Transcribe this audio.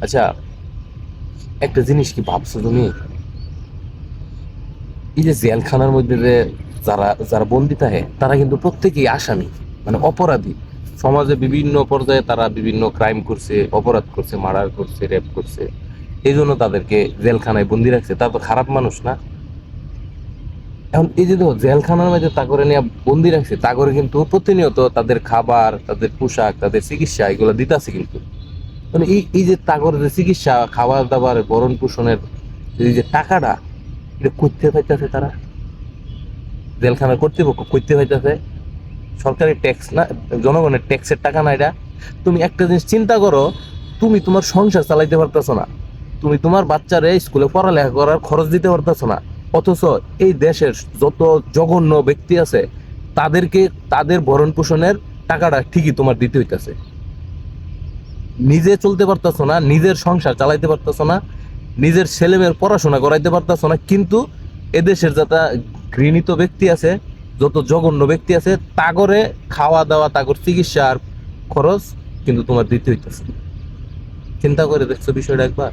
আচ্ছা, একটা জিনিস কি ভাবছো তুমি? এই যে জেলখানার মধ্যে যে যারা যারা বন্দি থাকে তারা কিন্তু প্রত্যেকেই আসামি, মানে অপরাধী। সমাজে বিভিন্ন পর্যায়ে তারা বিভিন্ন ক্রাইম করছে, অপরাধ করছে, মার্ডার করছে, রেপ করছে। এই জন্য তাদেরকে জেলখানায় বন্দি রাখছে। তারা তো খারাপ মানুষ না? এখন এই যে দেখো, জেলখানার মধ্যে তাগরে নিয়ে বন্দি রাখছে, তাগরে কিন্তু প্রতিনিয়ত তাদের খাবার, তাদের পোশাক, তাদের চিকিৎসা এগুলো দিতেছে কিন্তু। মানে এই এই যে তাগর যে চিকিৎসা, খাবার দাবার, ভরণ পোষণের এই যে টাকাটা, এটা করতে পাইতেছে তারা? জেলখানার কর্তৃপক্ষ করতে পাইতেছে? সরকারি ট্যাক্স না, জনগণের ট্যাক্সের টাকা না এটা? তুমি একটা জিনিস চিন্তা করো, তুমি তোমার সংসার চালাইতে পারতেছো না, তুমি তোমার বাচ্চারে স্কুলে পড়ালেখা করার খরচ দিতে পারতেছো না, অথচ এই দেশের যত জঘন্য ব্যক্তি আছে তাদেরকে তাদের ভরণ পোষণের টাকাটা ঠিকই তোমার দিতে হইতেছে। নিজে চলতে পারতেছো না, নিজের সংসার চালাইতে পারতেছো না, নিজের ছেলে মেয়ের পড়াশোনা করাইতে পারতেছো না, কিন্তু এদেশের যত ঘৃণিত ব্যক্তি আছে, যত জঘন্য ব্যক্তি আছে, তাগরে খাওয়া দাওয়া, তাগর চিকিৎসার খরচ কিন্তু তোমার দিতে হইতেছে। চিন্তা করে দেখছো বিষয়টা একবার?